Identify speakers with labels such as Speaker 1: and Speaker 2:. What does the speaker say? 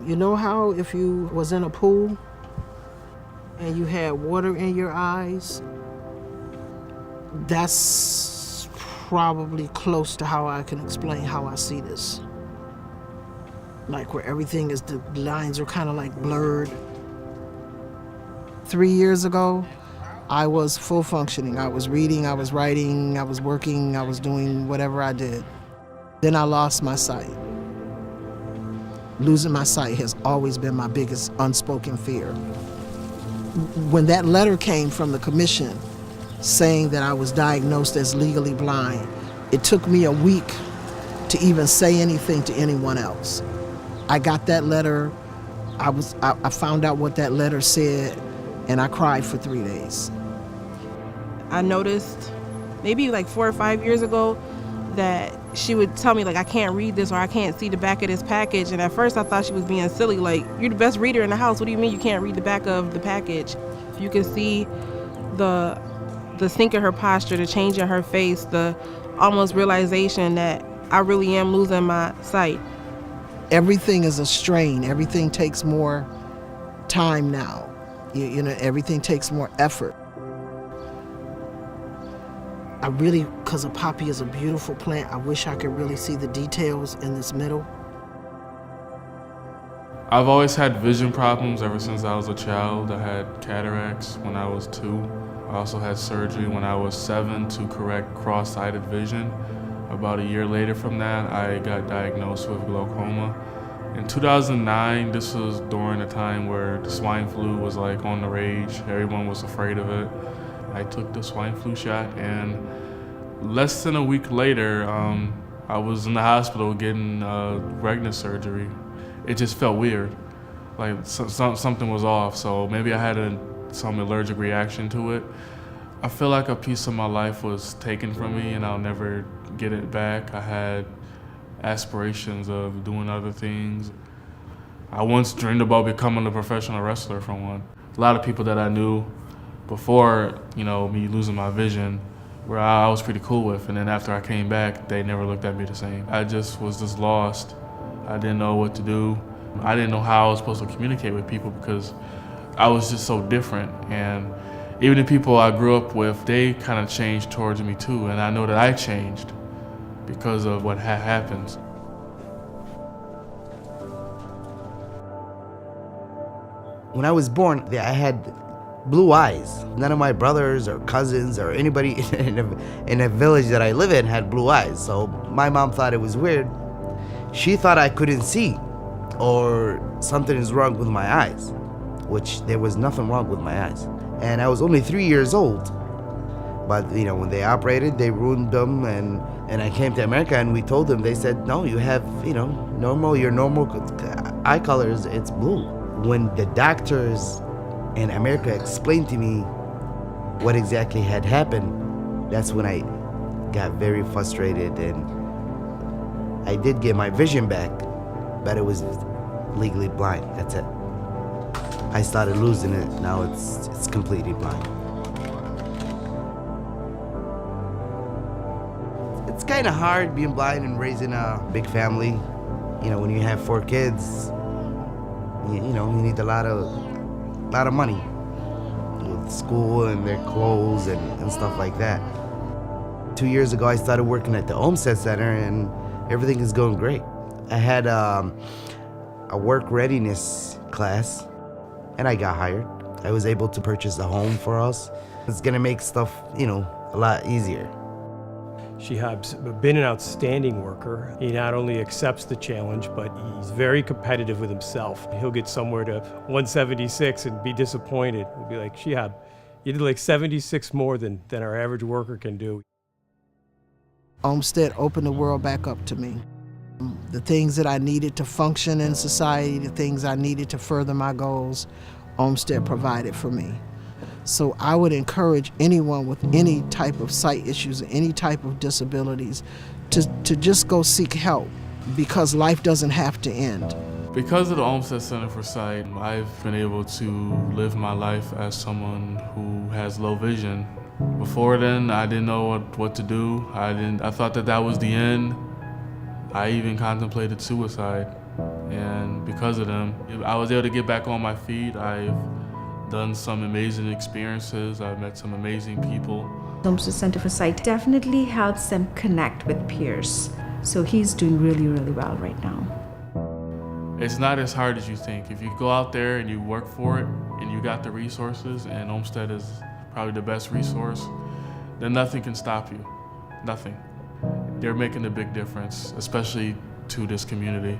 Speaker 1: You know how if you was in a pool and you had water in your eyes? That's probably close to how I can explain how I see this. Like where everything is, the lines are kind of like blurred. 3 years ago, I was full functioning. I was reading, I was writing, I was working, I was doing whatever I did. Then I lost my sight. Losing my sight has always been my biggest unspoken fear. When that letter came from the commission saying that I was diagnosed as legally blind, it took me a week to even say anything to anyone else. I got that letter, I found out what that letter said, and I cried for 3 days.
Speaker 2: I noticed maybe like 4 or 5 years ago that she would tell me like, I can't read this or I can't see the back of this package. And at first I thought she was being silly, like, you're the best reader in the house. What do you mean you can't read the back of the package? You can see the sink in her posture, the change in her face, the almost realization that I really am losing my sight.
Speaker 1: Everything is a strain. Everything takes more time now. You know, everything takes more effort. I really, because a poppy is a beautiful plant, I wish I could really see the details in this middle.
Speaker 3: I've always had vision problems ever since I was a child. I had cataracts when I was 2. I also had surgery when I was 7 to correct cross-sighted vision. About a year later from that, I got diagnosed with glaucoma. In 2009, this was during a time where the swine flu was like on the rage. Everyone was afraid of it. I took the swine flu shot, and less than a week later, I was in the hospital getting retina surgery. It just felt weird, like something was off, so maybe I had some allergic reaction to it. I feel like a piece of my life was taken from me and I'll never get it back. I had aspirations of doing other things. I once dreamed about becoming a professional wrestler, for one. A lot of people that I knew before, me losing my vision, where I was pretty cool with, and then after I came back, they never looked at me the same. I was just lost. I didn't know what to do. I didn't know how I was supposed to communicate with people because I was just so different. And even the people I grew up with, they kind of changed towards me too, and I know that I changed because of what happened.
Speaker 4: When I was born, I had blue eyes. None of my brothers or cousins or anybody in a village that I live in had blue eyes. So my mom thought it was weird. She thought I couldn't see or something is wrong with my eyes, which there was nothing wrong with my eyes. And I was only 3 years old. But when they operated, they ruined them, and I came to America and we told them, they said, no, you have, your normal eye colors, it's blue. When the doctors in America explained to me what exactly had happened, that's when I got very frustrated, and I did get my vision back, but it was legally blind, that's it. I started losing it, now it's completely blind. It's kind of hard being blind and raising a big family. When you have 4 kids, you need a lot of money with school and their clothes and stuff like that. 2 years ago, I started working at the Olmsted Center, and everything is going great. I had a work readiness class, and I got hired. I was able to purchase a home for us. It's gonna make stuff, a lot easier.
Speaker 5: Shihab's been an outstanding worker. He not only accepts the challenge, but he's very competitive with himself. He'll get somewhere to 176 and be disappointed. He'll be like, Shihab, you did like 76 more than our average worker can do.
Speaker 1: Olmsted opened the world back up to me. The things that I needed to function in society, the things I needed to further my goals, Olmsted provided for me. So I would encourage anyone with any type of sight issues, any type of disabilities, to just go seek help, because life doesn't have to end.
Speaker 3: Because of the Olmsted Center for Sight, I've been able to live my life as someone who has low vision. Before then, I didn't know what to do. I thought that was the end. I even contemplated suicide. And because of them, I was able to get back on my feet. I've done some amazing experiences. I've met some amazing people.
Speaker 6: Olmsted Center for Sight definitely helps them connect with peers. So he's doing really, really well right now.
Speaker 3: It's not as hard as you think. If you go out there and you work for it and you got the resources, and Olmsted is probably the best resource, then nothing can stop you. Nothing. They're making a big difference, especially to this community.